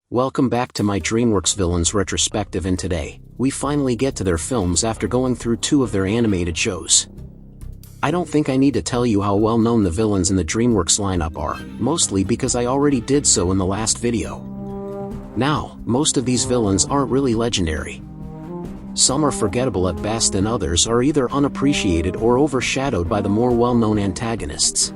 Welcome back to my Dreamworks Villains Retrospective, and today, we finally get to their films after going through two of their animated shows. I don't think I need to tell you how well known the villains in the Dreamworks lineup are, mostly because I already did so in the last video. Now, most of these villains aren't really legendary. Some are forgettable at best, and others are either unappreciated or overshadowed by the more well-known antagonists.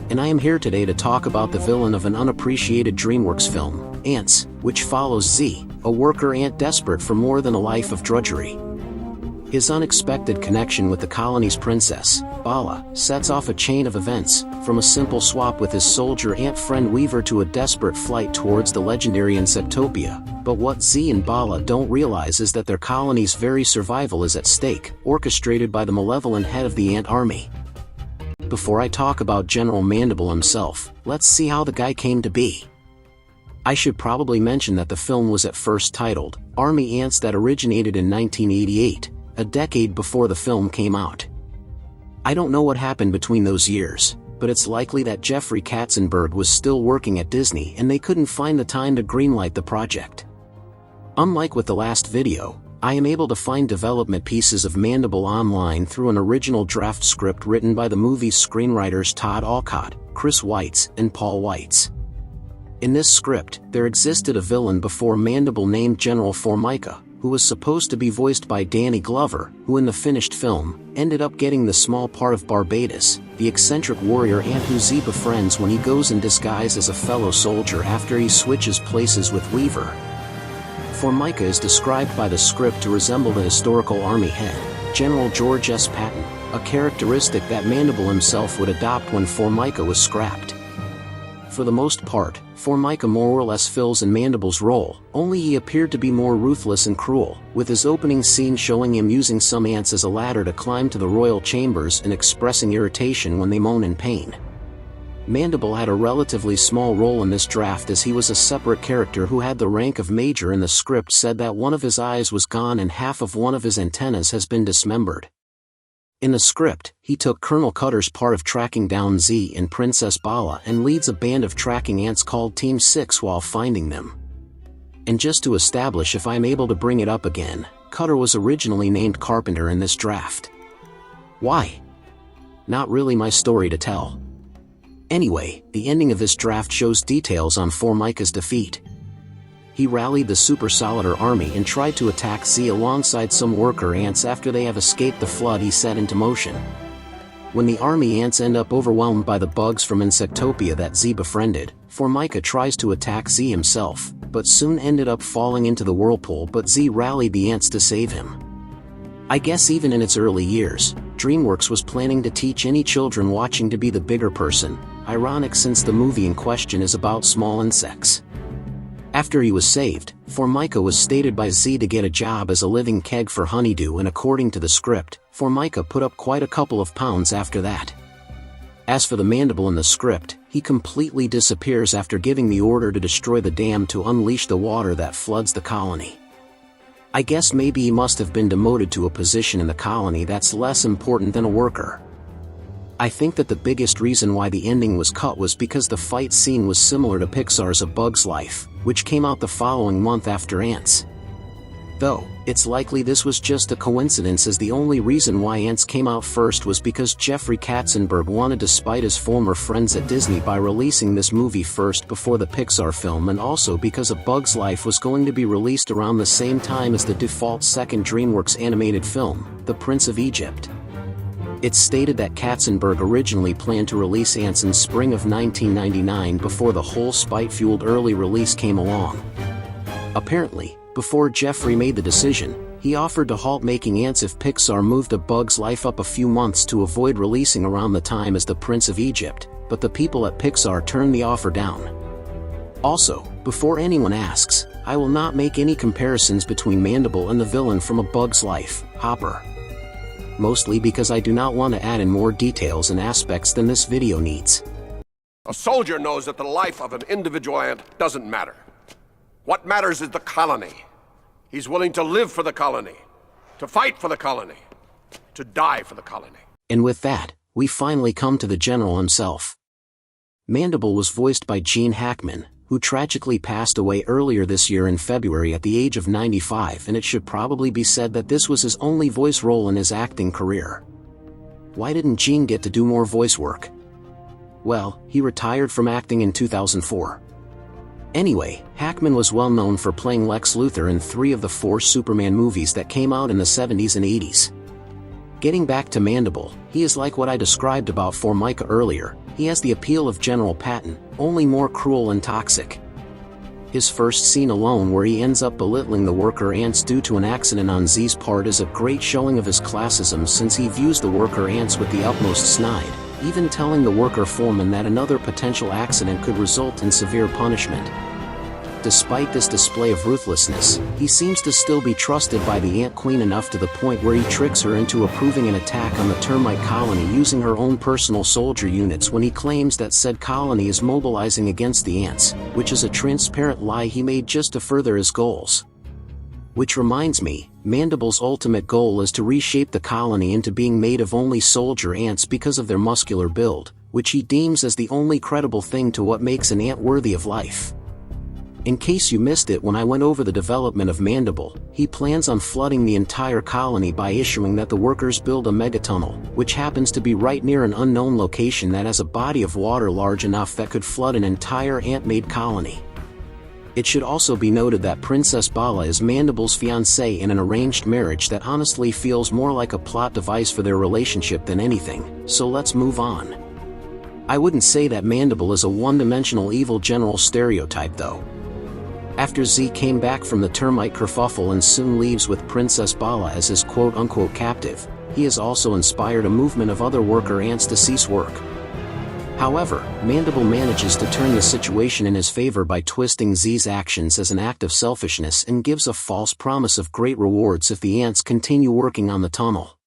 And I am here today to talk about the villain of an unappreciated Dreamworks film, Ants, which follows Z, a worker ant desperate for more than a life of drudgery. His unexpected connection with the colony's princess, Bala, sets off a chain of events, from a simple swap with his soldier ant friend Weaver to a desperate flight towards the legendary Insectopia. But what Z and Bala don't realize is that their colony's very survival is at stake, orchestrated by the malevolent head of the ant army. Before I talk about General Mandible himself, let's see how the guy came to be. I should probably mention that the film was at first titled Army Ants, that originated in 1988, a decade before the film came out. I don't know what happened between those years, but it's likely that Jeffrey Katzenberg was still working at Disney and they couldn't find the time to greenlight the project. Unlike with the last video, I am able to find development pieces of Mandible online through an original draft script written by the movie's screenwriters Todd Alcott, Chris Weitz, and Paul Weitz. In this script, there existed a villain before Mandible named General Formica, who was supposed to be voiced by Danny Glover, who in the finished film, ended up getting the small part of Barbatus, the eccentric warrior ant who Z befriends when he goes in disguise as a fellow soldier after he switches places with Weaver. Formica is described by the script to resemble the historical army head, General George S. Patton, a characteristic that Mandible himself would adopt when Formica was scrapped. For the most part, Formica more or less fills in Mandible's role, only he appeared to be more ruthless and cruel, with his opening scene showing him using some ants as a ladder to climb to the royal chambers and expressing irritation when they moan in pain. Mandible had a relatively small role in this draft, as he was a separate character who had the rank of major, and the script said that one of his eyes was gone and half of one of his antennas has been dismembered. In the script, he took Colonel Cutter's part of tracking down Z and Princess Bala and leads a band of tracking ants called Team 6 while finding them. And just to establish if I'm able to bring it up again, Cutter was originally named Carpenter in this draft. Why? Not really my story to tell. Anyway, the ending of this draft shows details on Formica's defeat. He rallied the Super Solider army and tried to attack Z alongside some worker ants after they have escaped the flood he set into motion. When the army ants end up overwhelmed by the bugs from Insectopia that Z befriended, Formica tries to attack Z himself, but soon ended up falling into the whirlpool, but Z rallied the ants to save him. I guess even in its early years, Dreamworks was planning to teach any children watching to be the bigger person, ironic since the movie in question is about small insects. After he was saved, Formica was stated by Z to get a job as a living keg for honeydew, and according to the script, Formica put up quite a couple of pounds after that. As for the Mandible in the script, he completely disappears after giving the order to destroy the dam to unleash the water that floods the colony. I guess maybe he must have been demoted to a position in the colony that's less important than a worker. I think that the biggest reason why the ending was cut was because the fight scene was similar to Pixar's A Bug's Life, which came out the following month after Ants. Though, it's likely this was just a coincidence, as the only reason why Ants came out first was because Jeffrey Katzenberg wanted to spite his former friends at Disney by releasing this movie first before the Pixar film, and also because A Bug's Life was going to be released around the same time as the default second Dreamworks animated film, The Prince of Egypt. It's stated that Katzenberg originally planned to release Ants in spring of 1999 before the whole spite-fueled early release came along. Apparently, before Jeffrey made the decision, he offered to halt making Ants if Pixar moved A Bug's Life up a few months to avoid releasing around the time as The Prince of Egypt, but the people at Pixar turned the offer down. Also, before anyone asks, I will not make any comparisons between Mandible and the villain from A Bug's Life, Hopper. Mostly because I do not want to add in more details and aspects than this video needs. A soldier knows that the life of an individual ant doesn't matter. What matters is the colony. He's willing to live for the colony, to fight for the colony, to die for the colony. And with that, we finally come to the general himself. Mandible was voiced by Gene Hackman, who tragically passed away earlier this year in February at the age of 95, and it should probably be said that this was his only voice role in his acting career. Why didn't Gene get to do more voice work? Well, he retired from acting in 2004. Anyway, Hackman was well known for playing Lex Luthor in 3 of the 4 Superman movies that came out in the 70s and 80s. Getting back to Mandible, he is like what I described about Formica earlier. He has the appeal of General Patton, only more cruel and toxic. His first scene alone, where he ends up belittling the worker ants due to an accident on Z's part, is a great showing of his classism, since he views the worker ants with the utmost snide, even telling the worker foreman that another potential accident could result in severe punishment. Despite this display of ruthlessness, he seems to still be trusted by the Ant Queen enough to the point where he tricks her into approving an attack on the termite colony using her own personal soldier units when he claims that said colony is mobilizing against the ants, which is a transparent lie he made just to further his goals. Which reminds me, Mandible's ultimate goal is to reshape the colony into being made of only soldier ants because of their muscular build, which he deems as the only credible thing to what makes an ant worthy of life. In case you missed it when I went over the development of Mandible, he plans on flooding the entire colony by issuing that the workers build a megatunnel, which happens to be right near an unknown location that has a body of water large enough that could flood an entire ant-made colony. It should also be noted that Princess Bala is Mandible's fiancée in an arranged marriage that honestly feels more like a plot device for their relationship than anything, so let's move on. I wouldn't say that Mandible is a one-dimensional evil general stereotype though. After Z came back from the termite kerfuffle and soon leaves with Princess Bala as his quote-unquote captive, he has also inspired a movement of other worker ants to cease work. However, Mandible manages to turn the situation in his favor by twisting Z's actions as an act of selfishness and gives a false promise of great rewards if the ants continue working on the tunnel.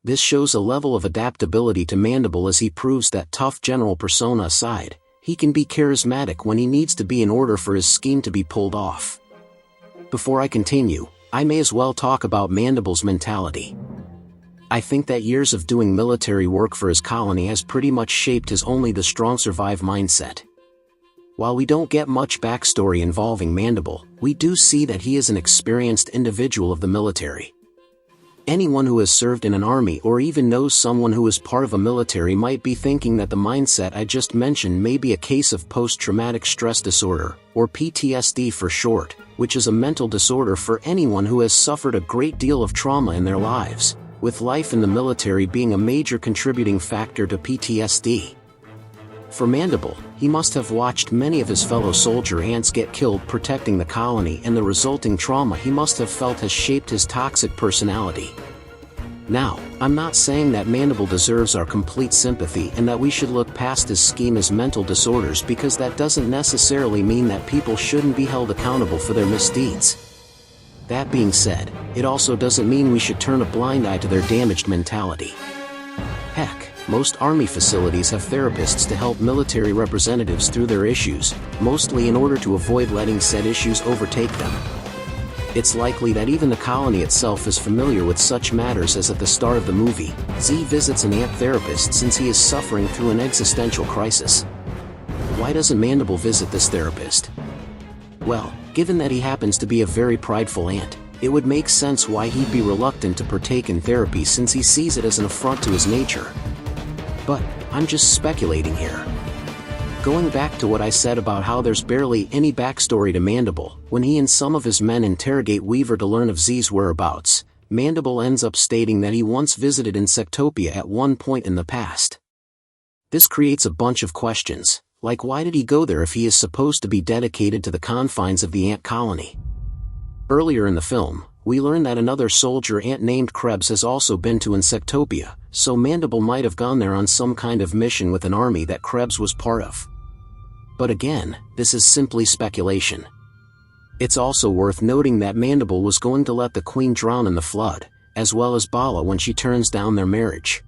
This shows a level of adaptability to Mandible as he proves that tough general persona aside, he can be charismatic when he needs to be in order for his scheme to be pulled off. Before I continue, I may as well talk about Mandible's mentality. I think that years of doing military work for his colony has pretty much shaped his only the strong survive mindset. While we don't get much backstory involving Mandible, we do see that he is an experienced individual of the military. Anyone who has served in an army or even knows someone who is part of a military might be thinking that the mindset I just mentioned may be a case of post-traumatic stress disorder, or PTSD for short, which is a mental disorder for anyone who has suffered a great deal of trauma in their lives, with life in the military being a major contributing factor to PTSD. For Mandible, he must have watched many of his fellow soldier ants get killed protecting the colony, and the resulting trauma he must have felt has shaped his toxic personality. Now, I'm not saying that Mandible deserves our complete sympathy and that we should look past his scheme as mental disorders, because that doesn't necessarily mean that people shouldn't be held accountable for their misdeeds. That being said, it also doesn't mean we should turn a blind eye to their damaged mentality. Heck, most army facilities have therapists to help military representatives through their issues, mostly in order to avoid letting said issues overtake them. It's likely that even the colony itself is familiar with such matters, as at the start of the movie, Z visits an ant therapist since he is suffering through an existential crisis. Why doesn't Mandible visit this therapist? Well, given that he happens to be a very prideful ant, it would make sense why he'd be reluctant to partake in therapy, since he sees it as an affront to his nature. But, I'm just speculating here. Going back to what I said about how there's barely any backstory to Mandible, when he and some of his men interrogate Weaver to learn of Z's whereabouts, Mandible ends up stating that he once visited Insectopia at one point in the past. This creates a bunch of questions, like why did he go there if he is supposed to be dedicated to the confines of the ant colony? Earlier in the film, we learn that another soldier ant named Krebs has also been to Insectopia, so Mandible might have gone there on some kind of mission with an army that Krebs was part of. But again, this is simply speculation. It's also worth noting that Mandible was going to let the Queen drown in the flood, as well as Bala when she turns down their marriage.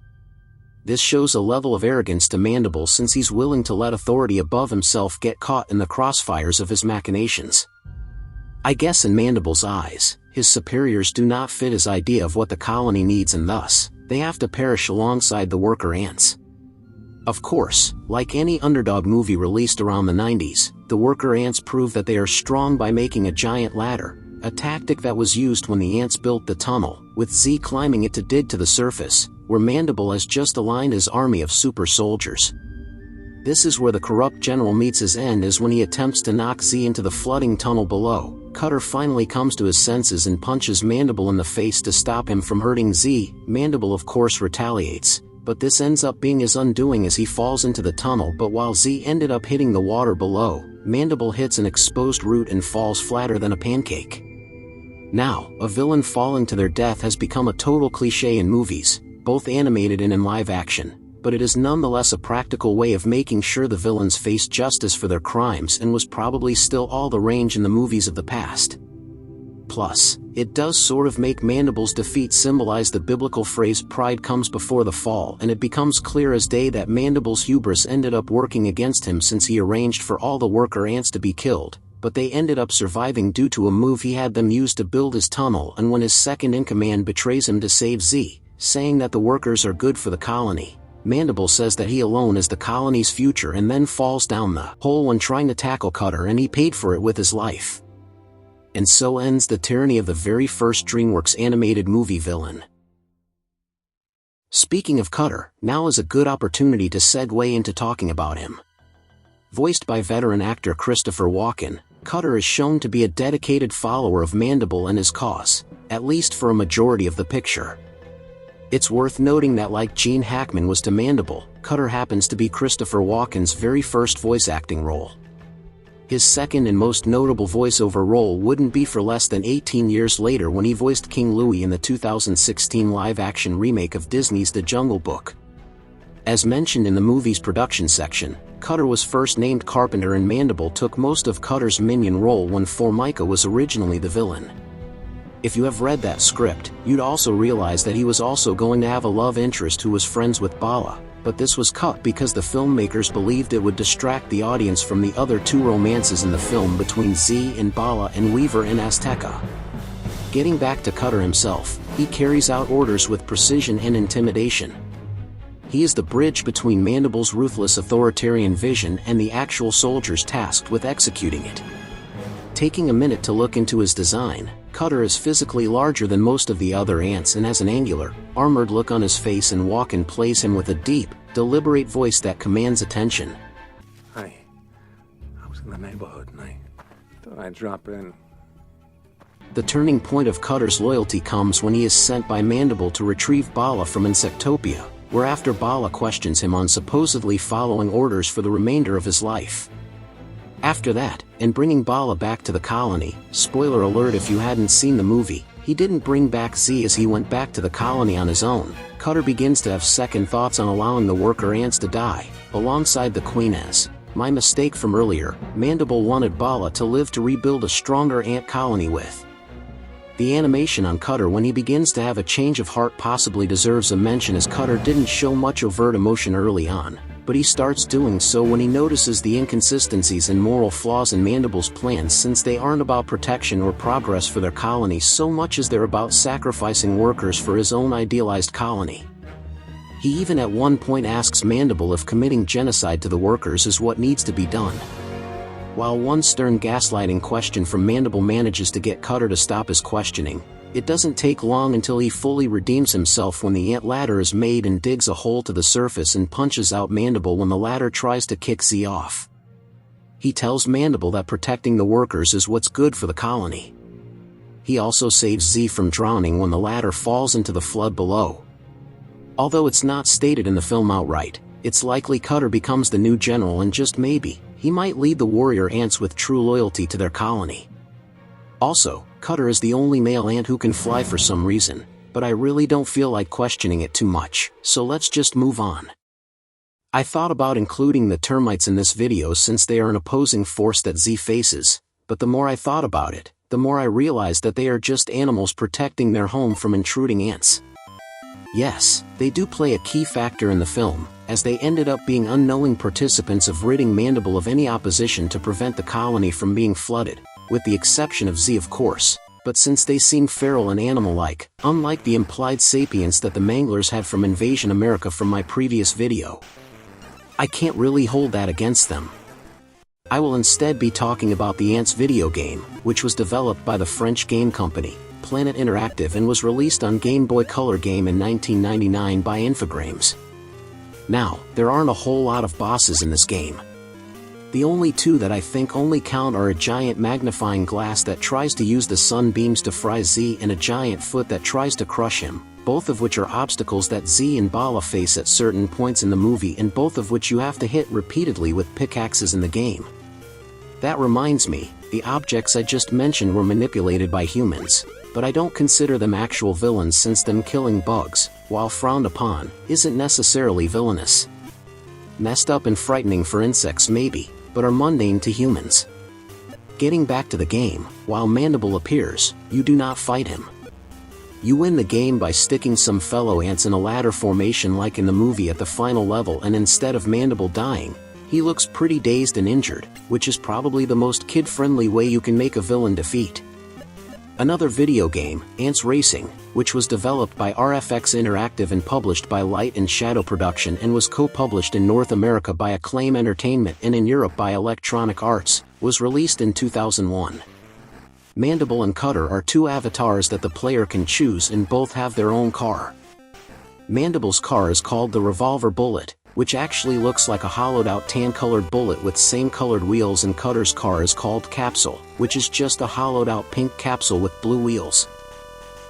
This shows a level of arrogance to Mandible, since he's willing to let authority above himself get caught in the crossfires of his machinations. I guess in Mandible's eyes, his superiors do not fit his idea of what the colony needs, and thus, they have to perish alongside the worker ants. Of course, like any underdog movie released around the 90s, the worker ants prove that they are strong by making a giant ladder, a tactic that was used when the ants built the tunnel, with Z climbing it to dig to the surface, where Mandible has just aligned his army of super soldiers. This is where the corrupt general meets his end, as when he attempts to knock Z into the flooding tunnel below. Cutter finally comes to his senses and punches Mandible in the face to stop him from hurting Z. Mandible of course retaliates, but this ends up being his undoing as he falls into the tunnel. But while Z ended up hitting the water below, Mandible hits an exposed root and falls flatter than a pancake. Now, a villain falling to their death has become a total cliché in movies, both animated and in live action, but it is nonetheless a practical way of making sure the villains face justice for their crimes, and was probably still all the rage in the movies of the past. Plus, it does sort of make Mandible's defeat symbolize the biblical phrase "pride comes before the fall," and it becomes clear as day that Mandible's hubris ended up working against him, since he arranged for all the worker ants to be killed, but they ended up surviving due to a move he had them use to build his tunnel. And when his second-in-command betrays him to save Z, saying that the workers are good for the colony, Mandible says that he alone is the colony's future, and then falls down the hole when trying to tackle Cutter, and he paid for it with his life. And so ends the tyranny of the very first Dreamworks animated movie villain. Speaking of Cutter, now is a good opportunity to segue into talking about him. Voiced by veteran actor Christopher Walken, Cutter is shown to be a dedicated follower of Mandible and his cause, at least for a majority of the picture. It's worth noting that like Gene Hackman was to Mandible, Cutter happens to be Christopher Walken's very first voice acting role. His second and most notable voiceover role wouldn't be for less than 18 years later, when he voiced King Louie in the 2016 live-action remake of Disney's The Jungle Book. As mentioned in the movie's production section, Cutter was first named Carpenter, and Mandible took most of Cutter's minion role when Formica was originally the villain. If you have read that script, you'd also realize that he was also going to have a love interest who was friends with Bala, but this was cut because the filmmakers believed it would distract the audience from the other two romances in the film between Z and Bala and Weaver and Azteca. Getting back to Cutter himself, he carries out orders with precision and intimidation. He is the bridge between Mandible's ruthless authoritarian vision and the actual soldiers tasked with executing it. Taking a minute to look into his design, Cutter is physically larger than most of the other ants and has an angular, armored look on his face, and Walken plays him with a deep, deliberate voice that commands attention. Hi. I was in the neighborhood and I thought I'd drop in. The turning point of Cutter's loyalty comes when he is sent by Mandible to retrieve Bala from Insectopia, where after Bala questions him on supposedly following orders for the remainder of his life. After that, and bringing Bala back to the colony, spoiler alert if you hadn't seen the movie, he didn't bring back Z as he went back to the colony on his own. Cutter begins to have second thoughts on allowing the worker ants to die, alongside the Queen. As my mistake from earlier, Mandible wanted Bala to live to rebuild a stronger ant colony with. The animation on Cutter when he begins to have a change of heart possibly deserves a mention, as Cutter didn't show much overt emotion early on, but he starts doing so when he notices the inconsistencies and moral flaws in Mandible's plans, since they aren't about protection or progress for their colony so much as they're about sacrificing workers for his own idealized colony. He even at one point asks Mandible if committing genocide to the workers is what needs to be done. While one stern gaslighting question from Mandible manages to get Cutter to stop his questioning, it doesn't take long until he fully redeems himself when the ant ladder is made and digs a hole to the surface and punches out Mandible when the latter tries to kick Z off. He tells Mandible that protecting the workers is what's good for the colony. He also saves Z from drowning when the latter falls into the flood below. Although it's not stated in the film outright, it's likely Cutter becomes the new general, and just maybe, he might lead the warrior ants with true loyalty to their colony. Also, Cutter is the only male ant who can fly for some reason, but I really don't feel like questioning it too much, so let's just move on. I thought about including the termites in this video since they are an opposing force that Z faces, but the more I thought about it, the more I realized that they are just animals protecting their home from intruding ants. Yes, they do play a key factor in the film, as they ended up being unknowing participants of ridding Mandible of any opposition to prevent the colony from being flooded, with the exception of Z of course, but since they seem feral and animal-like, unlike the implied sapience that the Manglers had from Invasion America from my previous video. I can't really hold that against them. I will instead be talking about the Ants video game, which was developed by the French game company, Planet Interactive, and was released on Game Boy Color game in 1999 by Infogrames. Now, there aren't a whole lot of bosses in this game. The only two that I think only count are a giant magnifying glass that tries to use the sunbeams to fry Z and a giant foot that tries to crush him, both of which are obstacles that Z and Bala face at certain points in the movie, and both of which you have to hit repeatedly with pickaxes in the game. That reminds me, the objects I just mentioned were manipulated by humans, but I don't consider them actual villains, since them killing bugs, while frowned upon, isn't necessarily villainous. Messed up and frightening for insects maybe, but are mundane to humans. Getting back to the game, while Mandible appears, you do not fight him. You win the game by sticking some fellow ants in a ladder formation like in the movie at the final level, and instead of Mandible dying, he looks pretty dazed and injured, which is probably the most kid-friendly way you can make a villain defeat. Another video game, Ants Racing, which was developed by RFX Interactive and published by Light and Shadow Production and was co-published in North America by Acclaim Entertainment and in Europe by Electronic Arts, was released in 2001. Mandible and Cutter are two avatars that the player can choose, and both have their own car. Mandible's car is called the Revolver Bullet, which actually looks like a hollowed-out tan-colored bullet with same-colored wheels, and Cutter's car is called Capsule, which is just a hollowed-out pink capsule with blue wheels.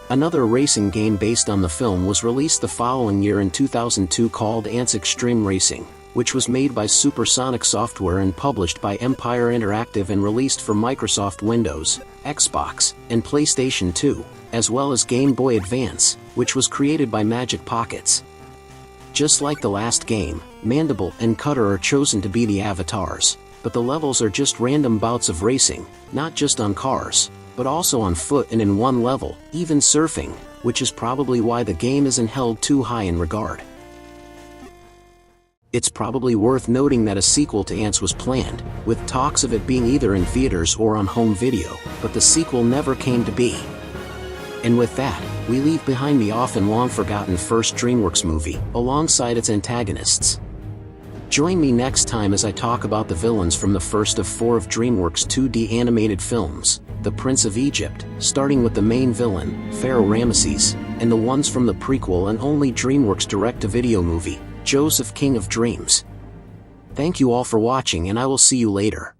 Another racing game based on the film was released the following year in 2002 called Ants Extreme Racing, which was made by Supersonic Software and published by Empire Interactive and released for Microsoft Windows, Xbox, and PlayStation 2, as well as Game Boy Advance, which was created by Magic Pockets. Just like the last game, Mandible and Cutter are chosen to be the avatars, but the levels are just random bouts of racing, not just on cars, but also on foot and in one level, even surfing, which is probably why the game isn't held too high in regard. It's probably worth noting that a sequel to Ants was planned, with talks of it being either in theaters or on home video, but the sequel never came to be. And with that, we leave behind the often long-forgotten first Dreamworks movie, alongside its antagonists. Join me next time as I talk about the villains from the first of 4 of Dreamworks' 2D animated films, The Prince of Egypt, starting with the main villain, Pharaoh Ramesses, and the ones from the prequel and only Dreamworks direct-to-video movie, Joseph King of Dreams. Thank you all for watching, and I will see you later.